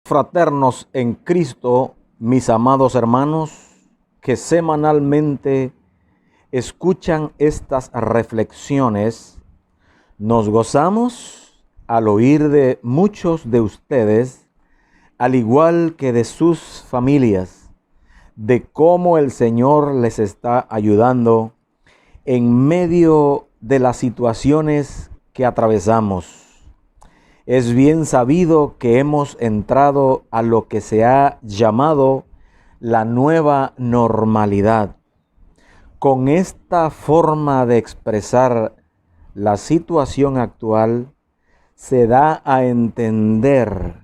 Fraternos en Cristo, mis amados hermanos, que semanalmente escuchan estas reflexiones, nos gozamos al oír de muchos de ustedes, al igual que de sus familias, de cómo el Señor les está ayudando en medio de las situaciones que atravesamos. Es bien sabido que hemos entrado a lo que se ha llamado la nueva normalidad. Con esta forma de expresar la situación actual, se da a entender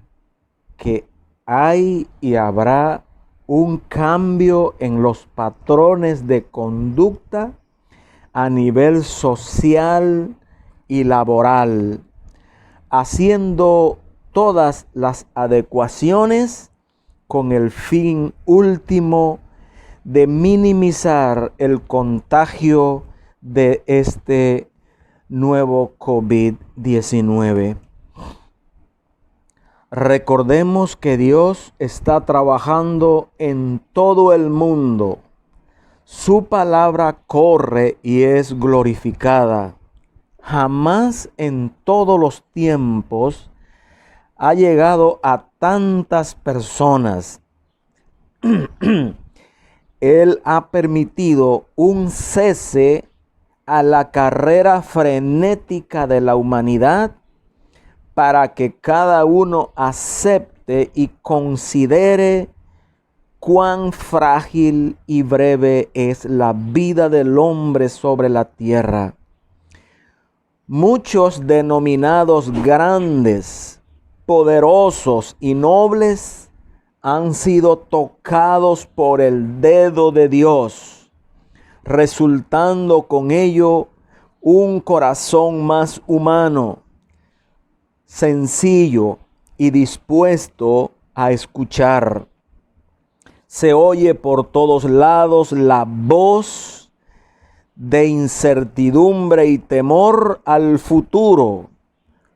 que hay y habrá un cambio en los patrones de conducta a nivel social y laboral, haciendo todas las adecuaciones con el fin último de minimizar el contagio de este nuevo COVID-19. Recordemos que Dios está trabajando en todo el mundo. Su palabra corre y es glorificada. Jamás en todos los tiempos ha llegado a tantas personas. Él ha permitido un cese a la carrera frenética de la humanidad para que cada uno acepte y considere cuán frágil y breve es la vida del hombre sobre la tierra. Muchos denominados grandes, poderosos y nobles han sido tocados por el dedo de Dios, resultando con ello un corazón más humano, sencillo y dispuesto a escuchar. Se oye por todos lados la voz de incertidumbre y temor al futuro,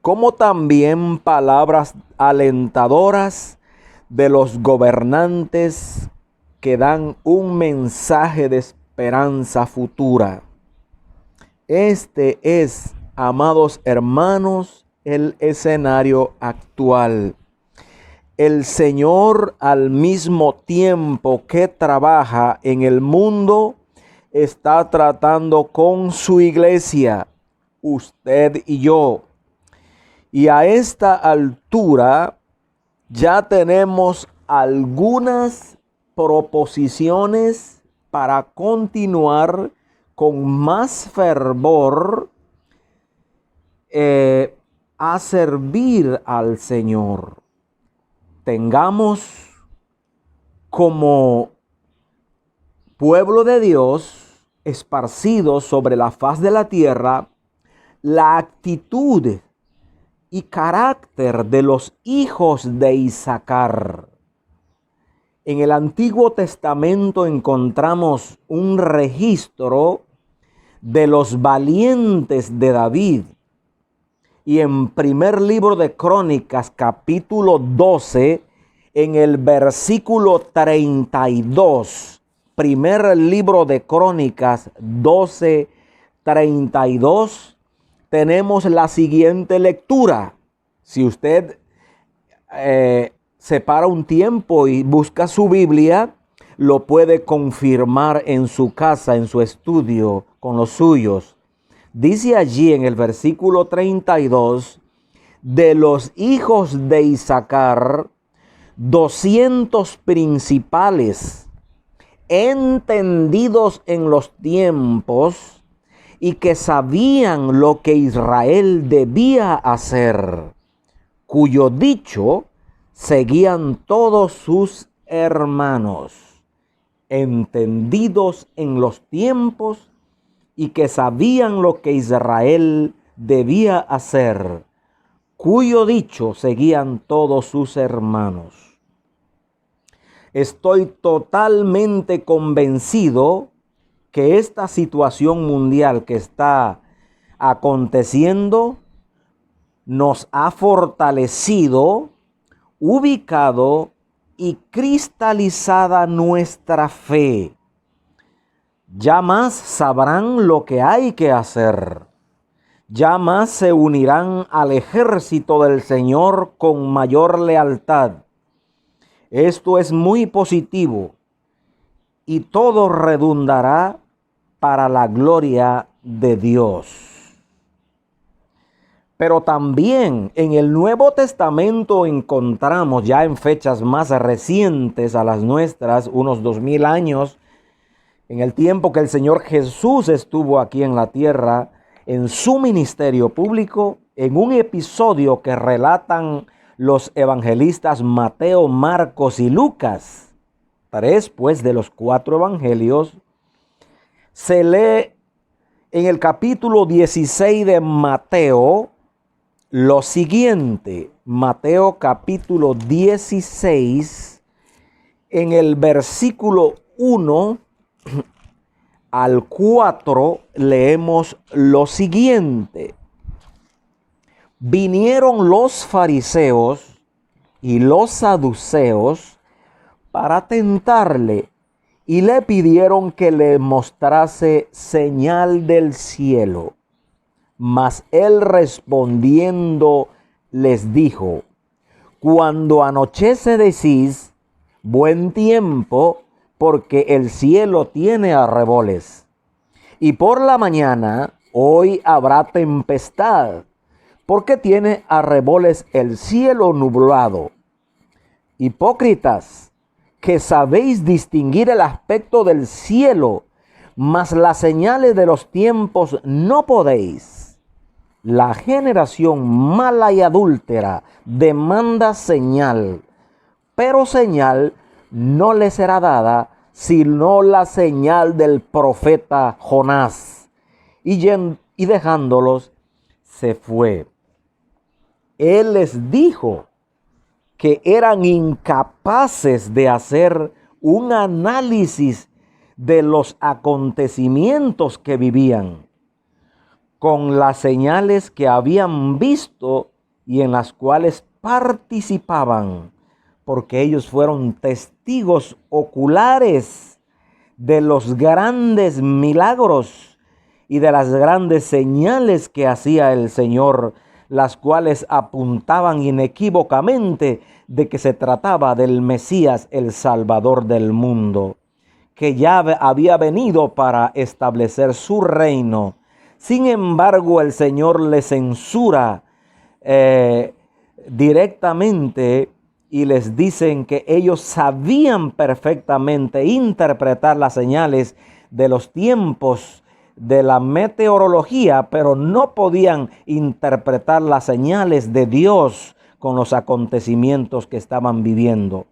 como también palabras alentadoras de los gobernantes que dan un mensaje de esperanza futura. Este es, amados hermanos, el escenario actual. El Señor, al mismo tiempo que trabaja en el mundo, está tratando con su iglesia, usted y yo. Y a esta altura ya tenemos algunas proposiciones para continuar con más fervor a servir al Señor. Tengamos como pueblo de Dios esparcidos sobre la faz de la tierra la actitud y carácter de los hijos de Isaacar. En el Antiguo Testamento encontramos un registro de los valientes de David. Y en primer libro de Crónicas, capítulo 12, en el versículo 32, primer libro de Crónicas 12, 32, tenemos la siguiente lectura. Si usted separa un tiempo y busca su Biblia, lo puede confirmar en su casa, en su estudio, con los suyos. Dice allí en el versículo 32, de los hijos de Isaacar, 200 principales, entendidos en los tiempos y que sabían lo que Israel debía hacer, cuyo dicho seguían todos sus hermanos, entendidos en los tiempos y que sabían lo que Israel debía hacer, cuyo dicho seguían todos sus hermanos. Estoy totalmente convencido que esta situación mundial que está aconteciendo nos ha fortalecido ubicado y cristalizada nuestra fe. Ya más sabrán lo que hay que hacer. Ya más se unirán al ejército del Señor con mayor lealtad. Esto es muy positivo y todo redundará para la gloria de Dios. Pero también en el Nuevo Testamento encontramos ya en fechas más recientes a las nuestras, unos 2000 años, en el tiempo que el Señor Jesús estuvo aquí en la tierra, en su ministerio público, en un episodio que relatan los evangelistas Mateo, Marcos y Lucas, 3 pues de los 4 evangelios, se lee en el capítulo 16 de Mateo lo siguiente. Mateo capítulo 16, en el versículo 1 al 4 leemos lo siguiente. Vinieron los fariseos y los saduceos para tentarle y le pidieron que le mostrase señal del cielo. Mas él respondiendo les dijo: cuando anochece decís, buen tiempo, porque el cielo tiene arreboles. Y por la mañana, hoy habrá tempestad, porque tiene arreboles el cielo nublado. Hipócritas, que sabéis distinguir el aspecto del cielo, mas las señales de los tiempos no podéis. La generación mala y adúltera demanda señal, pero señal no le será dada, sino la señal del profeta Jonás. Y dejándolos, se fue. Él les dijo que eran incapaces de hacer un análisis de los acontecimientos que vivían, con las señales que habían visto y en las cuales participaban, porque ellos fueron testigos oculares de los grandes milagros y de las grandes señales que hacía el Señor, las cuales apuntaban inequívocamente de que se trataba del Mesías, el Salvador del mundo, que ya había venido para establecer su reino. Sin embargo, el Señor le censura directamente y les dicen que ellos sabían perfectamente interpretar las señales de los tiempos de la meteorología, pero no podían interpretar las señales de Dios con los acontecimientos que estaban viviendo.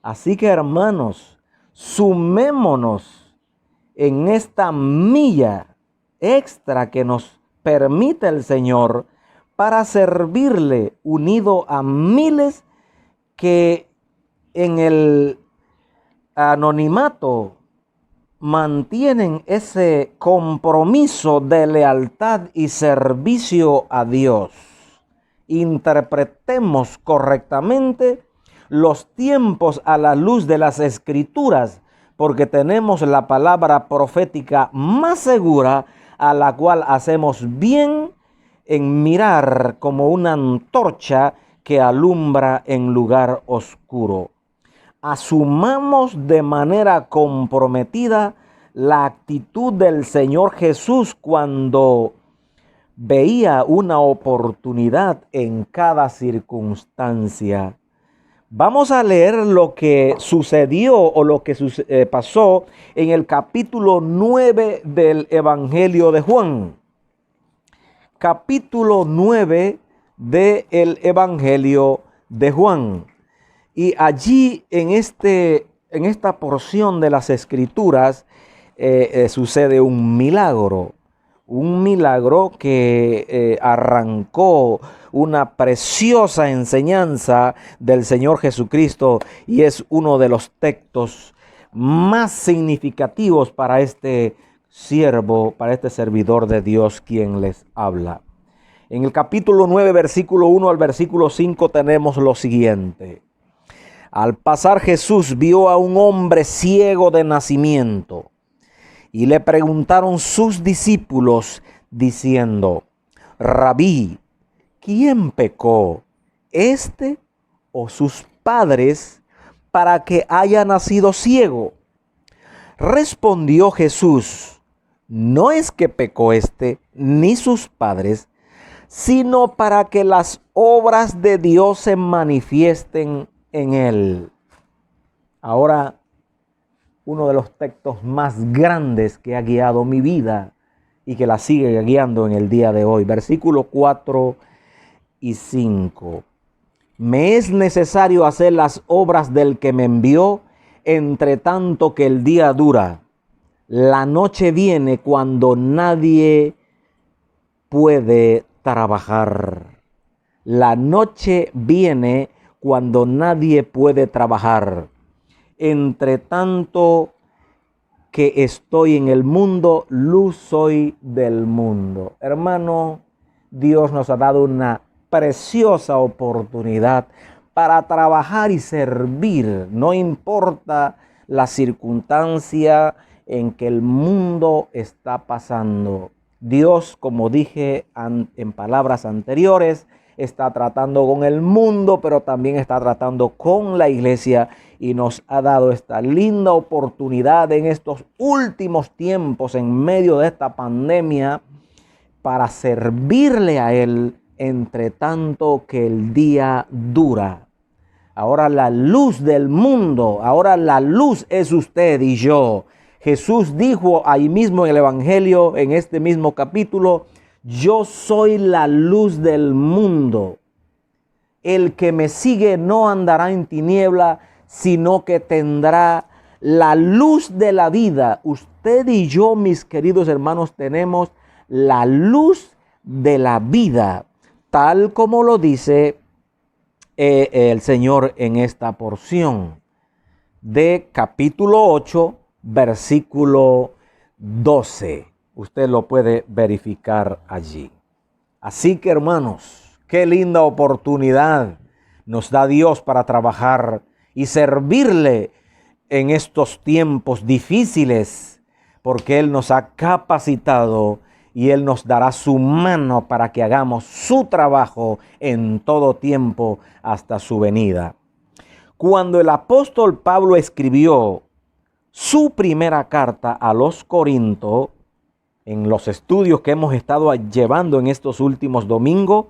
Así que, hermanos, sumémonos en esta milla extra que nos permite el Señor para servirle, unido a miles que en el anonimato mantienen ese compromiso de lealtad y servicio a Dios. Interpretemos correctamente los tiempos a la luz de las Escrituras, porque tenemos la palabra profética más segura, a la cual hacemos bien en mirar como una antorcha que alumbra en lugar oscuro. Asumamos de manera comprometida la actitud del Señor Jesús cuando veía una oportunidad en cada circunstancia. Vamos a leer lo que sucedió o lo que pasó en el capítulo 9 del Evangelio de Juan. Capítulo 9 del Evangelio de Juan. Y allí en esta porción de las Escrituras sucede un milagro que arrancó una preciosa enseñanza del Señor Jesucristo y es uno de los textos más significativos para este siervo, para este servidor de Dios quien les habla. En el capítulo 9, versículo 1 al versículo 5 tenemos lo siguiente. Al pasar Jesús vio a un hombre ciego de nacimiento y le preguntaron sus discípulos diciendo: Rabí, ¿quién pecó, este o sus padres, para que haya nacido ciego? Respondió Jesús: no es que pecó este ni sus padres, sino para que las obras de Dios se manifiesten en él. Ahora, uno de los textos más grandes que ha guiado mi vida y que la sigue guiando en el día de hoy. Versículo 4 y 5. Me es necesario hacer las obras del que me envió, entre tanto que el día dura. La noche viene cuando nadie puede trabajar. La noche viene cuando nadie puede trabajar. Entre tanto que estoy en el mundo, luz soy del mundo. Hermano, Dios nos ha dado una preciosa oportunidad para trabajar y servir. No importa la circunstancia en que el mundo está pasando. Dios, como dije en palabras anteriores, está tratando con el mundo, pero también está tratando con la iglesia, y nos ha dado esta linda oportunidad en estos últimos tiempos, en medio de esta pandemia, para servirle a Él entre tanto que el día dura. Ahora la luz del mundo, ahora la luz es usted y yo. Jesús dijo ahí mismo en el Evangelio, en este mismo capítulo: yo soy la luz del mundo. El que me sigue no andará en tiniebla, sino que tendrá la luz de la vida. Usted y yo, mis queridos hermanos, tenemos la luz de la vida, tal como lo dice el Señor en esta porción de capítulo 8, versículo 12. Usted lo puede verificar allí. Así que, hermanos, qué linda oportunidad nos da Dios para trabajar y servirle en estos tiempos difíciles, porque Él nos ha capacitado y Él nos dará su mano para que hagamos su trabajo en todo tiempo hasta su venida. Cuando el apóstol Pablo escribió su primera carta a los Corintios, en los estudios que hemos estado llevando en estos últimos domingos,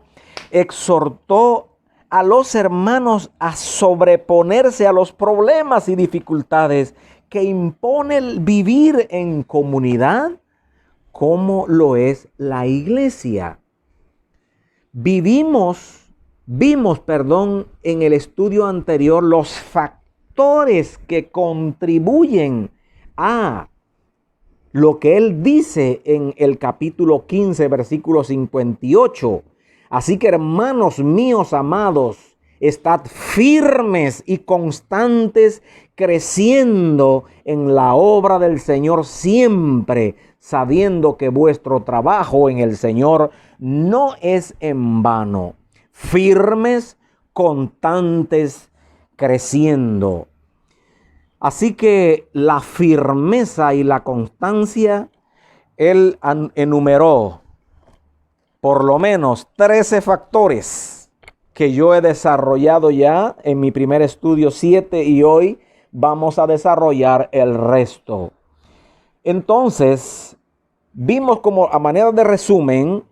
exhortó a los hermanos a sobreponerse a los problemas y dificultades que impone el vivir en comunidad, como lo es la iglesia. Vimos en el estudio anterior los factores que contribuyen a lo que él dice en el capítulo 15, versículo 58. Así que, hermanos míos amados, estad firmes y constantes, creciendo en la obra del Señor siempre, sabiendo que vuestro trabajo en el Señor no es en vano. Firmes, constantes, creciendo. Así que la firmeza y la constancia, él enumeró por lo menos 13 factores que yo he desarrollado ya en mi primer estudio 7, y hoy vamos a desarrollar el resto. Entonces, vimos como a manera de resumen,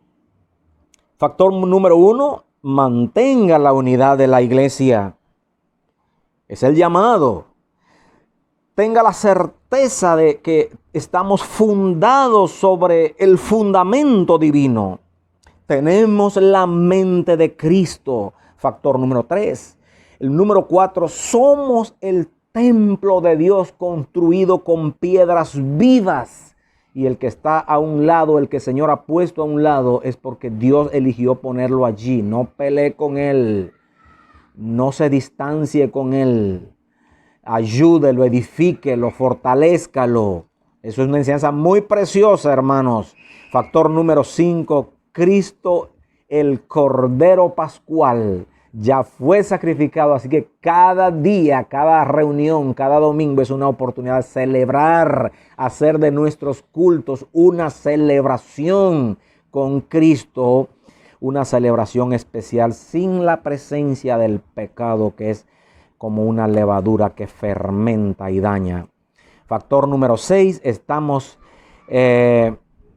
factor número 1, mantenga la unidad de la iglesia. Es el llamado. Tenga la certeza de que estamos fundados sobre el fundamento divino. Tenemos la mente de Cristo. Factor número 3. El número 4, somos el templo de Dios construido con piedras vivas. Y el que está a un lado, el que el Señor ha puesto a un lado, es porque Dios eligió ponerlo allí. No pelee con él. No se distancie con él. Ayúdelo, edifíquelo, fortalézcalo. Eso es una enseñanza muy preciosa, hermanos. Factor número 5, Cristo el Cordero Pascual ya fue sacrificado, así que cada día, cada reunión, cada domingo es una oportunidad de celebrar, hacer de nuestros cultos una celebración con Cristo, una celebración especial sin la presencia del pecado, que es como una levadura que fermenta y daña. Factor número 6, estamos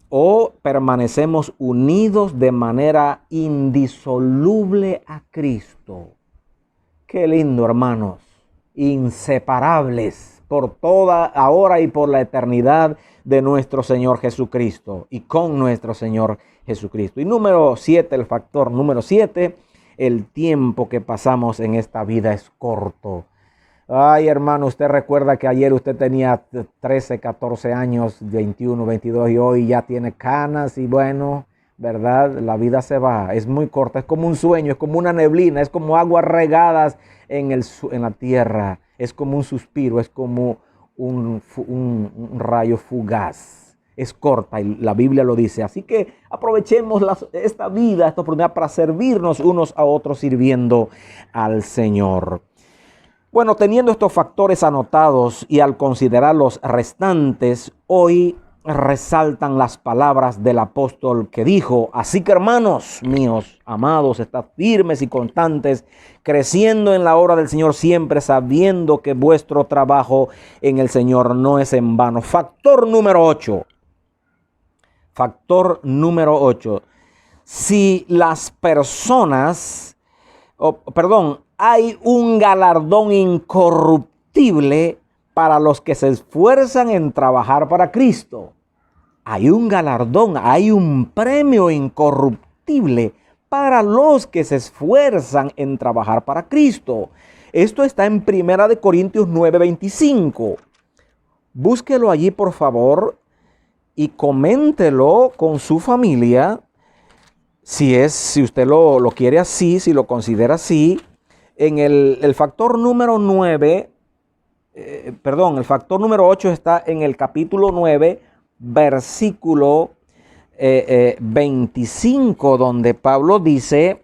o permanecemos unidos de manera indisoluble a Cristo. Qué lindo, hermanos. Inseparables por toda, ahora y por la eternidad de nuestro Señor Jesucristo y con nuestro Señor Jesucristo. Y número 7, el factor número 7, el tiempo que pasamos en esta vida es corto. Ay, hermano, usted recuerda que ayer usted tenía 13, 14 años, 21, 22 y hoy ya tiene canas y bueno, ¿verdad? La vida se va, es muy corta, es como un sueño, es como una neblina, es como aguas regadas en la tierra, es como un suspiro, es como un rayo fugaz. Es corta y la Biblia lo dice. Así que aprovechemos esta vida, esta oportunidad para servirnos unos a otros sirviendo al Señor. Bueno, teniendo estos factores anotados y al considerar los restantes, hoy resaltan las palabras del apóstol que dijo: así que, hermanos míos, amados, estad firmes y constantes, creciendo en la obra del Señor siempre, sabiendo que vuestro trabajo en el Señor no es en vano. Factor número 8. Factor número 8. Si las personas, hay un galardón incorruptible para los que se esfuerzan en trabajar para Cristo. Hay un galardón, hay un premio incorruptible para los que se esfuerzan en trabajar para Cristo. Esto está en 1 Corintios 9:25. Búsquelo allí, por favor, y coméntelo con su familia. Si usted lo quiere así, si lo considera así. En el factor número 9, el factor número 8 está en el capítulo 9, versículo 25, donde Pablo dice: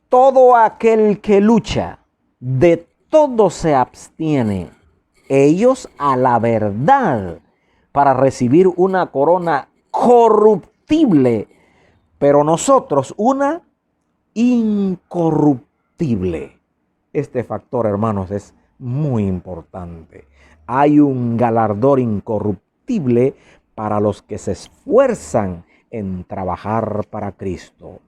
todo aquel que lucha, de todo se abstiene, ellos a la verdad, para recibir una corona corruptible, pero nosotros una incorruptible. Este factor, hermanos, es muy importante. Hay un galardón incorruptible para los que se esfuerzan en trabajar para Cristo.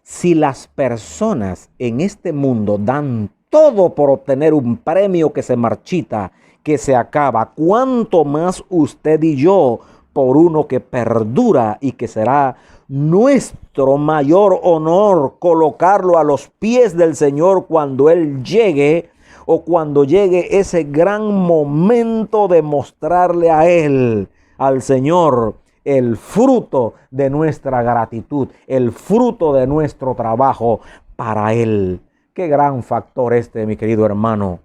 Si las personas en este mundo dan todo por obtener un premio que se marchita, que se acaba, ¿cuánto más usted y yo por uno que perdura y que será nuestro mayor honor colocarlo a los pies del Señor cuando Él llegue, o cuando llegue ese gran momento de mostrarle a Él, al Señor, el fruto de nuestra gratitud, el fruto de nuestro trabajo para Él? Qué gran factor mi querido hermano.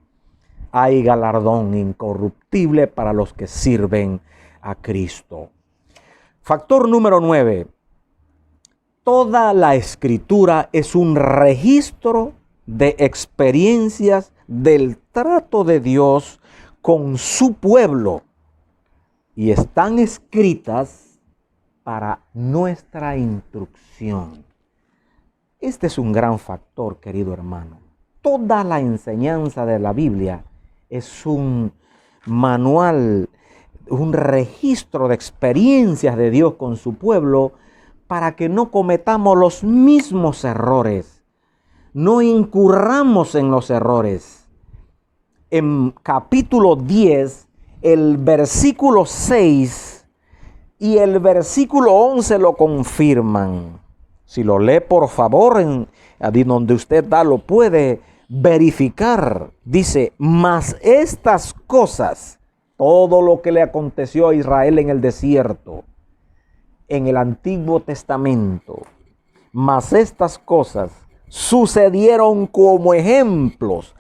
Hay galardón incorruptible para los que sirven a Cristo. Factor número 9. Toda la Escritura es un registro de experiencias del trato de Dios con su pueblo y están escritas para nuestra instrucción. Este es un gran factor, querido hermano. Toda la enseñanza de la Biblia es un manual, un registro de experiencias de Dios con su pueblo, para que no cometamos los mismos errores, no incurramos en los errores. En capítulo 10, el versículo 6 y el versículo 11 lo confirman. Si lo lee, por favor, donde usted lo puede verificar. Dice: mas estas cosas, todo lo que le aconteció a Israel en el desierto, en el Antiguo Testamento, mas estas cosas sucedieron como ejemplos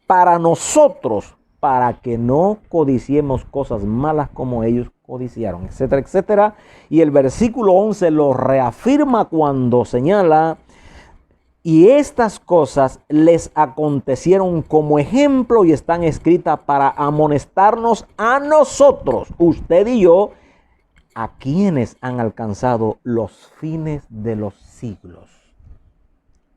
para nosotros, para que no codiciemos cosas malas como ellos codiciaron, etcétera, etcétera. Y el versículo 11 lo reafirma cuando señala: y estas cosas les acontecieron como ejemplo y están escritas para amonestarnos a nosotros, usted y yo, a quienes han alcanzado los fines de los siglos.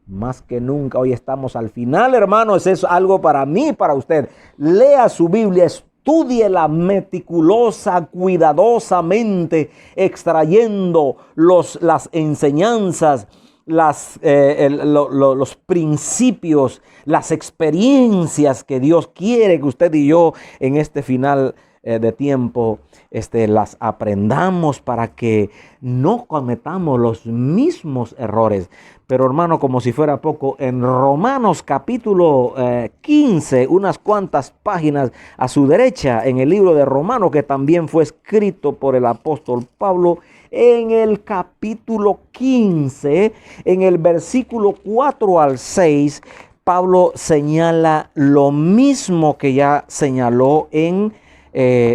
Más que nunca, hoy estamos al final, hermanos. Es algo para mí, para usted. Lea su Biblia, estúdiela meticulosa, cuidadosamente, extrayendo las enseñanzas, los principios, las experiencias que Dios quiere que usted y yo en este final de tiempo las aprendamos, para que no cometamos los mismos errores. Pero hermano, como si fuera poco, en Romanos capítulo 15, unas cuantas páginas a su derecha, en el libro de Romanos, que también fue escrito por el apóstol Pablo, en el capítulo 15, en el versículo 4 al 6, Pablo señala lo mismo que ya señaló en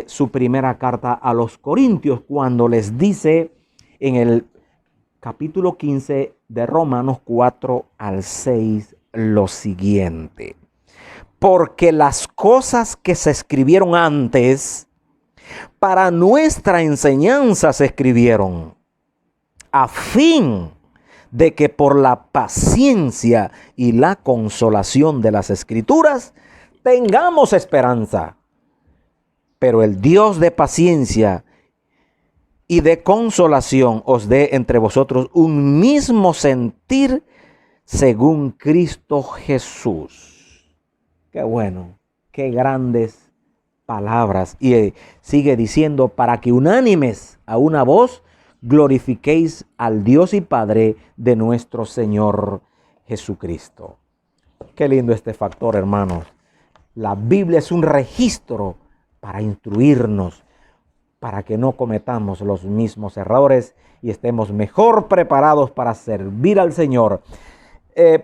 su primera carta a los Corintios, cuando les dice en el capítulo 15 de Romanos 4 al 6 lo siguiente: porque las cosas que se escribieron antes para nuestra enseñanza se escribieron, a fin de que por la paciencia y la consolación de las Escrituras tengamos esperanza. Pero el Dios de paciencia y de consolación os dé entre vosotros un mismo sentir según Cristo Jesús. Qué bueno, qué grandes palabras. Y sigue diciendo: para que unánimes a una voz glorifiquéis al Dios y Padre de nuestro Señor Jesucristo. Qué lindo este factor, hermanos. La Biblia es un registro para instruirnos, para que no cometamos los mismos errores y estemos mejor preparados para servir al Señor.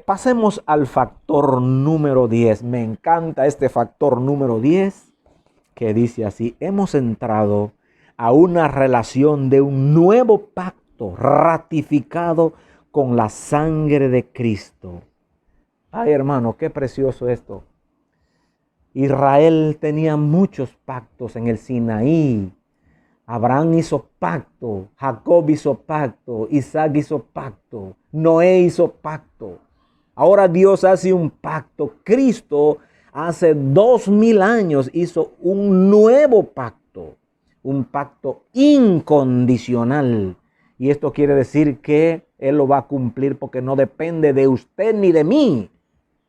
Pasemos al factor número 10. Me encanta este factor número 10, que dice así: hemos entrado a una relación de un nuevo pacto ratificado con la sangre de Cristo. Ay, hermano, qué precioso esto. Israel tenía muchos pactos en el Sinaí. Abraham hizo pacto, Jacob hizo pacto, Isaac hizo pacto, Noé hizo pacto. Ahora Dios hace un pacto. Cristo hace 2000 años hizo un nuevo pacto, un pacto incondicional. Y esto quiere decir que Él lo va a cumplir, porque no depende de usted ni de mí,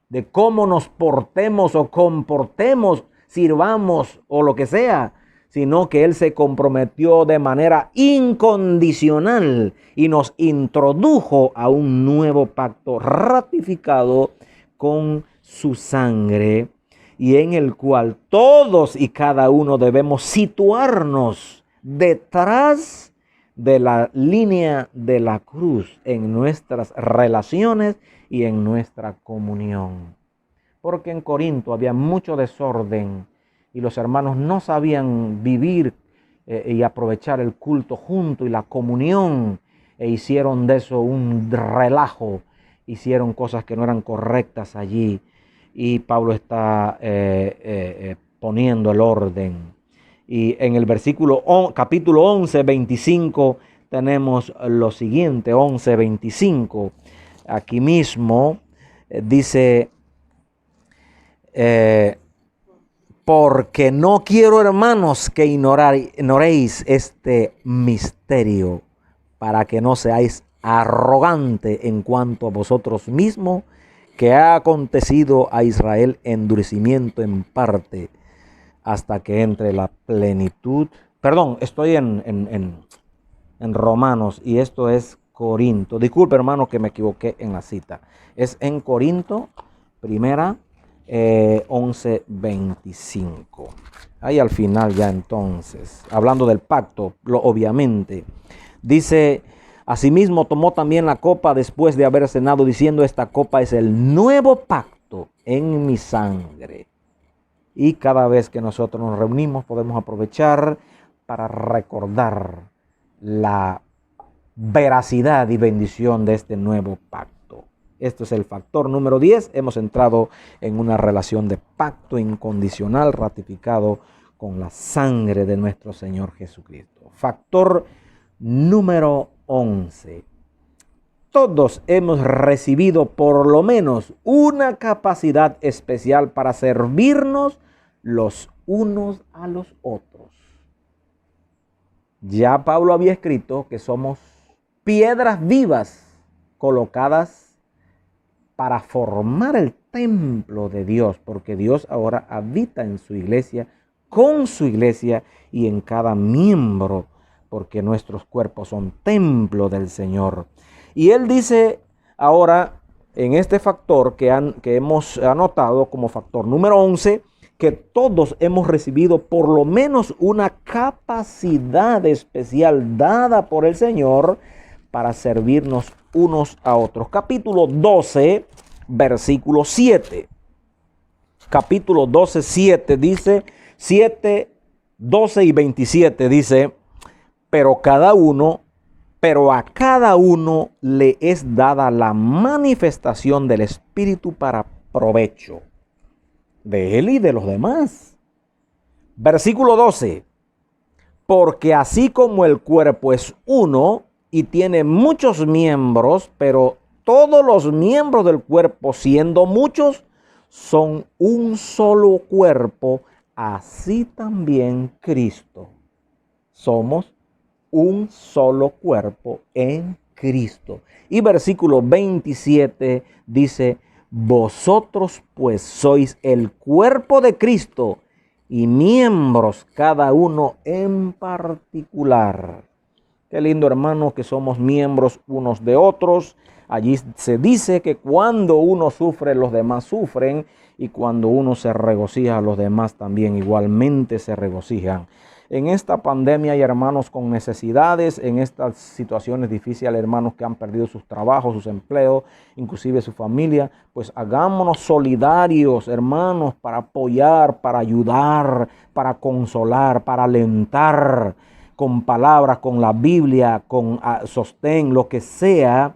de cómo nos portemos o comportemos, sirvamos o lo que sea, sino que Él se comprometió de manera incondicional y nos introdujo a un nuevo pacto ratificado con su sangre, y en el cual todos y cada uno debemos situarnos detrás de la línea de la cruz en nuestras relaciones y en nuestra comunión. Porque en Corinto había mucho desorden y los hermanos no sabían vivir y aprovechar el culto junto y la comunión, e hicieron de eso un relajo, hicieron cosas que no eran correctas allí, y Pablo está poniendo el orden. Y en el capítulo 11, 25 tenemos lo siguiente: 11, 25. Aquí mismo dice: porque no quiero, hermanos, que ignoréis este misterio, para que no seáis arrogante en cuanto a vosotros mismos, que ha acontecido a Israel endurecimiento en parte, hasta que entre la plenitud. Perdón, estoy en Romanos, y esto es Corinto. Disculpe, hermano, que me equivoqué en la cita. Es en Corinto, primera 11:25. Ahí al final ya entonces, hablando del pacto, obviamente, dice: asimismo tomó también la copa después de haber cenado, diciendo: esta copa es el nuevo pacto en mi sangre. Y cada vez que nosotros nos reunimos podemos aprovechar para recordar la veracidad y bendición de este nuevo pacto. Esto es el factor número 10. Hemos entrado en una relación de pacto incondicional ratificado con la sangre de nuestro Señor Jesucristo. Factor número 11. Todos hemos recibido por lo menos una capacidad especial para servirnos los unos a los otros. Ya Pablo había escrito que somos piedras vivas colocadas para formar el templo de Dios, porque Dios ahora habita en su iglesia, con su iglesia y en cada miembro, porque nuestros cuerpos son templo del Señor. Y él dice ahora en este factor que hemos anotado como factor número 11, que todos hemos recibido por lo menos una capacidad especial dada por el Señor para servirnos unos a otros. Capítulo 12, versículo 7. Capítulo 12, 7 dice, 7, 12 y 27 dice, pero a cada uno le es dada la manifestación del Espíritu para provecho de él y de los demás. Versículo 12. Porque así como el cuerpo es uno y tiene muchos miembros, pero todos los miembros del cuerpo, siendo muchos, son un solo cuerpo, así también Cristo. Somos un solo cuerpo en Cristo. Y versículo 27 dice, vosotros pues sois el cuerpo de Cristo y miembros cada uno en particular. Qué lindo, hermano, que somos miembros unos de otros. Allí se dice que cuando uno sufre, los demás sufren, y cuando uno se regocija, los demás también igualmente se regocijan. En esta pandemia hay hermanos con necesidades, en estas situaciones difíciles, hermanos que han perdido sus trabajos, sus empleos, inclusive su familia. Pues hagámonos solidarios, hermanos, para apoyar, para ayudar, para consolar, para alentar con palabras, con la Biblia, con sostén, lo que sea,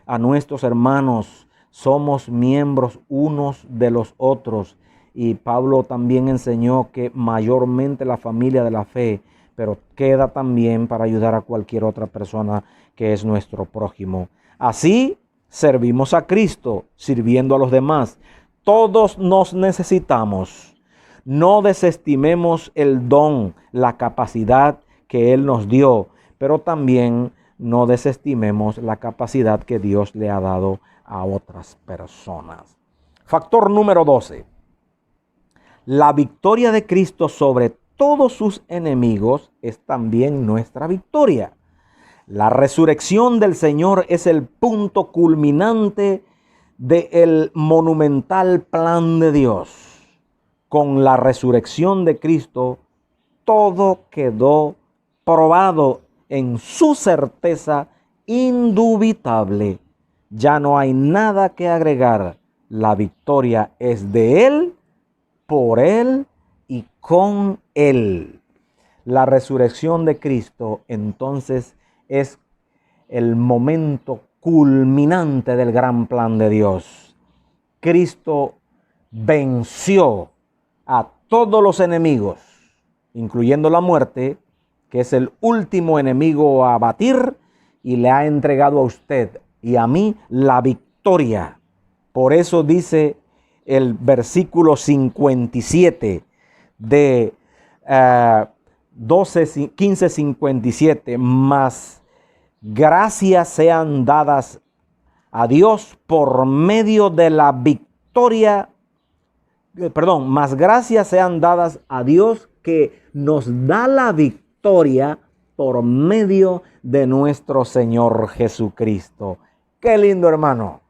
a nuestros hermanos. Somos miembros unos de los otros. Y Pablo también enseñó que mayormente la familia de la fe, pero queda también para ayudar a cualquier otra persona que es nuestro prójimo. Así servimos a Cristo, sirviendo a los demás. Todos nos necesitamos. No desestimemos el don, la capacidad que Él nos dio, pero también no desestimemos la capacidad que Dios le ha dado a otras personas. Factor número 12. La victoria de Cristo sobre todos sus enemigos es también nuestra victoria. La resurrección del Señor es el punto culminante del monumental plan de Dios. Con la resurrección de Cristo, todo quedó probado en su certeza indubitable. Ya no hay nada que agregar. La victoria es de Él, por Él y con Él. La resurrección de Cristo entonces es el momento culminante del gran plan de Dios. Cristo venció a todos los enemigos, incluyendo la muerte, que es el último enemigo a abatir, y le ha entregado a usted y a mí la victoria. Por eso dice el versículo 57 de 15:57, mas gracias sean dadas a Dios por medio de la victoria, más gracias sean dadas a Dios que nos da la victoria por medio de nuestro Señor Jesucristo. Qué lindo, hermano.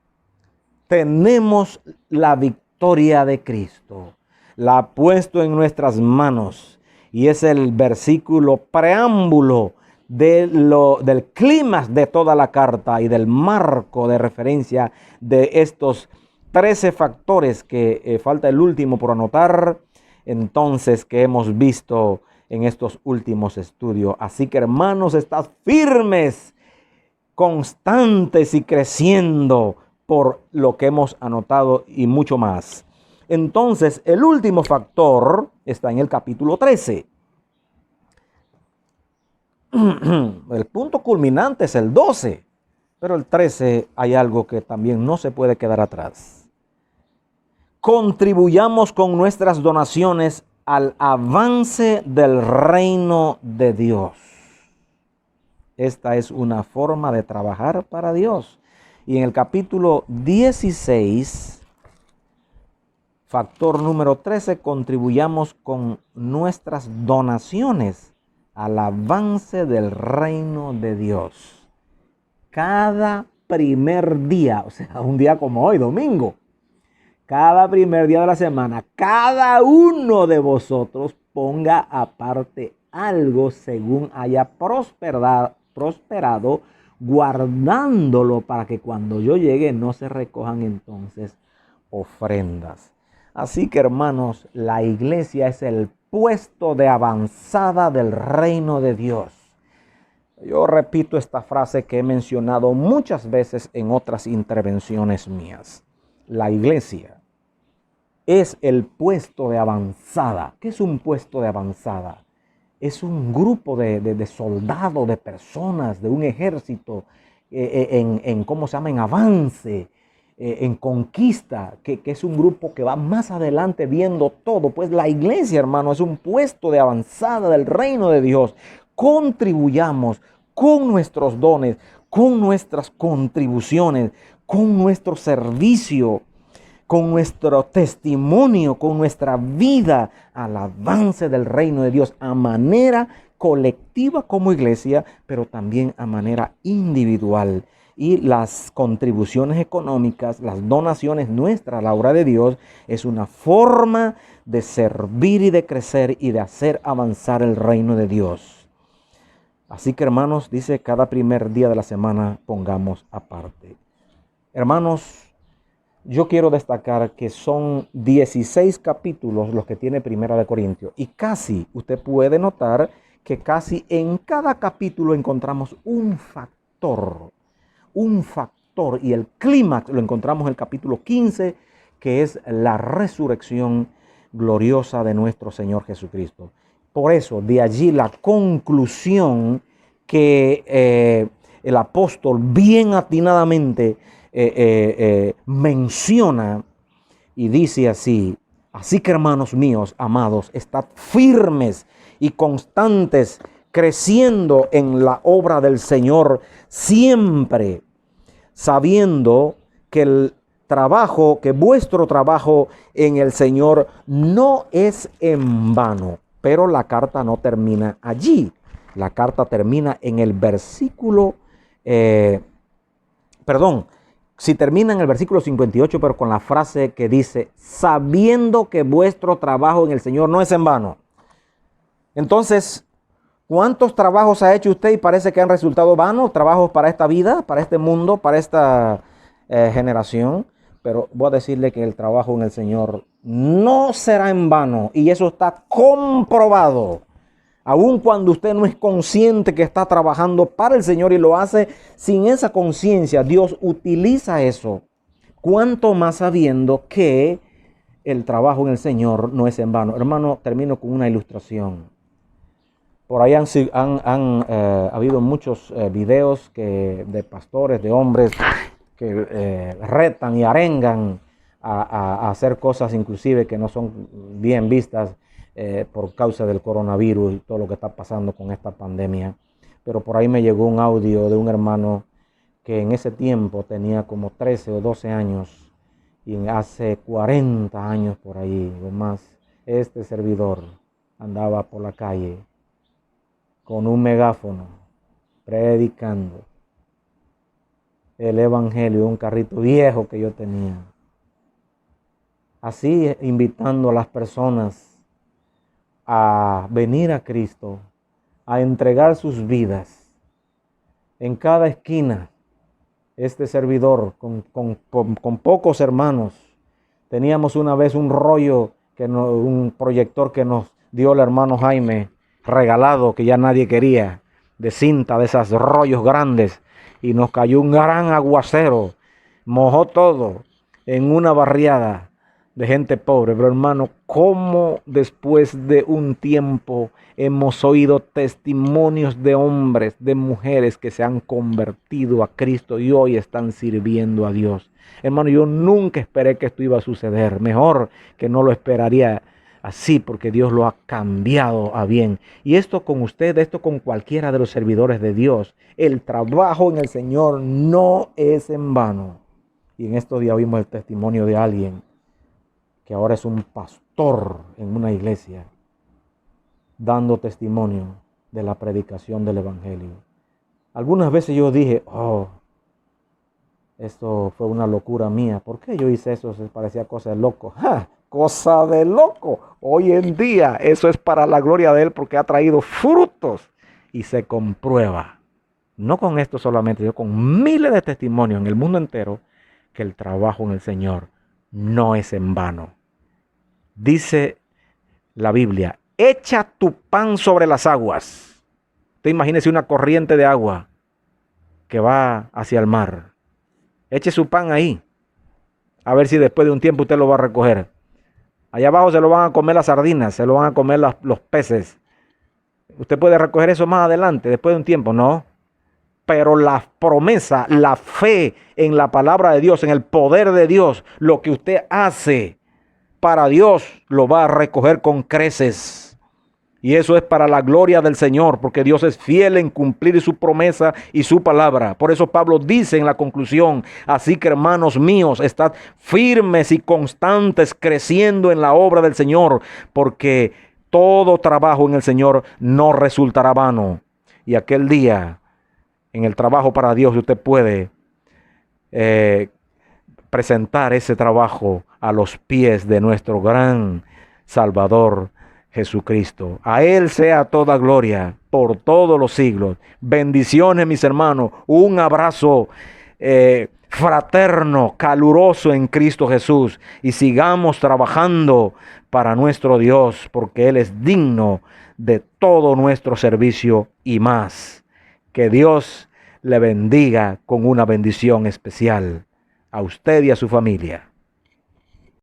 Tenemos la victoria de Cristo. La ha puesto en nuestras manos. Y es el versículo preámbulo del clímax de toda la carta y del marco de referencia de estos 13 factores que falta el último por anotar. entonces que hemos visto en estos últimos estudios. Así que, hermanos, estad firmes, constantes y creciendo por lo que hemos anotado y mucho más. Entonces, el último factor está en el capítulo 13. El punto culminante es el 12, pero el 13 hay algo que también no se puede quedar atrás. Contribuyamos con nuestras donaciones al avance del reino de Dios. Esta es una forma de trabajar para Dios. Y en el capítulo 16, factor número 13, contribuyamos con nuestras donaciones al avance del reino de Dios. Cada primer día, o sea, un día como hoy, domingo, cada primer día de la semana, cada uno de vosotros ponga aparte algo según haya prosperado, guardándolo para que cuando yo llegue no se recojan entonces ofrendas. Así que, hermanos, la iglesia es el puesto de avanzada del reino de Dios. Yo repito esta frase que he mencionado muchas veces en otras intervenciones mías. La iglesia es el puesto de avanzada. ¿Qué es un puesto de avanzada? Es un grupo de soldados, de personas, de un ejército ¿cómo se llama? En avance, en conquista, que es un grupo que va más adelante viendo todo. Pues la iglesia, hermano, es un puesto de avanzada del reino de Dios. Contribuyamos con nuestros dones, con nuestras contribuciones, con nuestro servicio, con nuestro testimonio, con nuestra vida al avance del reino de Dios a manera colectiva como iglesia, pero también a manera individual. Y las contribuciones económicas, las donaciones nuestras a la obra de Dios, es una forma de servir y de crecer y de hacer avanzar el reino de Dios. Así que, hermanos, dice, cada primer día de la semana pongamos aparte. Hermanos, yo quiero destacar que son 16 capítulos los que tiene Primera de Corintios. Y casi, usted puede notar que casi en cada capítulo encontramos un factor. Y el clímax lo encontramos en el capítulo 15, que es la resurrección gloriosa de nuestro Señor Jesucristo. Por eso, de allí la conclusión que el apóstol bien atinadamente menciona y dice así: así que, hermanos míos, amados, estad firmes y constantes, creciendo en la obra del Señor, siempre sabiendo que vuestro trabajo en el Señor no es en vano. Pero la carta no termina allí. La carta termina en el versículo, si termina en el versículo 58, pero con la frase que dice, sabiendo que vuestro trabajo en el Señor no es en vano. Entonces, ¿cuántos trabajos ha hecho usted y parece que han resultado vanos? Trabajos para esta vida, para este mundo, para esta generación. Pero voy a decirle que el trabajo en el Señor no será en vano. Y eso está comprobado. Aun cuando usted no es consciente que está trabajando para el Señor y lo hace sin esa conciencia, Dios utiliza eso. Cuanto más sabiendo que el trabajo en el Señor no es en vano. Hermano, termino con una ilustración. Por ahí han habido muchos videos de pastores, de hombres que retan y arengan a hacer cosas inclusive que no son bien vistas por causa del coronavirus y todo lo que está pasando con esta pandemia. Pero por ahí me llegó un audio de un hermano que en ese tiempo tenía como 13 o 12 años y hace 40 años por ahí o más, este servidor andaba por la calle con un megáfono predicando el evangelio, un carrito viejo que yo tenía. Así invitando a las personas a venir a Cristo, a entregar sus vidas. En cada esquina, este servidor con pocos hermanos, teníamos una vez un rollo un proyector que nos dio el hermano Jaime, regalado, que ya nadie quería, de cinta, de esos rollos grandes, y nos cayó un gran aguacero, mojó todo en una barriada de gente pobre. Pero hermano, ¿cómo después de un tiempo hemos oído testimonios de hombres, de mujeres que se han convertido a Cristo y hoy están sirviendo a Dios? Hermano, yo nunca esperé que esto iba a suceder. Mejor que no lo esperaría así, porque Dios lo ha cambiado a bien. Y esto con usted, esto con cualquiera de los servidores de Dios. El trabajo en el Señor no es en vano. Y en estos días vimos el testimonio de alguien que ahora es un pastor en una iglesia, dando testimonio de la predicación del evangelio. Algunas veces yo dije, esto fue una locura mía. ¿Por qué yo hice eso? Se parecía cosa de loco. ¡Ja! Cosa de loco. Hoy en día eso es para la gloria de Él, porque ha traído frutos y se comprueba. No con esto solamente, sino con miles de testimonios en el mundo entero, que el trabajo en el Señor no es en vano. Dice la Biblia, echa tu pan sobre las aguas. Usted imagínese una corriente de agua que va hacia el mar. Eche su pan ahí, a ver si después de un tiempo usted lo va a recoger. Allá abajo se lo van a comer las sardinas, se lo van a comer los peces. ¿Usted puede recoger eso más adelante, después de un tiempo? No. Pero la promesa, la fe en la palabra de Dios, en el poder de Dios, lo que usted hace para Dios, lo va a recoger con creces. Y eso es para la gloria del Señor, porque Dios es fiel en cumplir su promesa y su palabra. Por eso Pablo dice en la conclusión, así que hermanos míos, estad firmes y constantes creciendo en la obra del Señor, porque todo trabajo en el Señor no resultará vano. Y aquel día, en el trabajo para Dios, usted puede presentar ese trabajo a los pies de nuestro gran Salvador Jesucristo. A Él sea toda gloria por todos los siglos. Bendiciones, mis hermanos. Un abrazo fraterno, caluroso en Cristo Jesús. Y sigamos trabajando para nuestro Dios, porque Él es digno de todo nuestro servicio y más. Que Dios le bendiga con una bendición especial a usted y a su familia.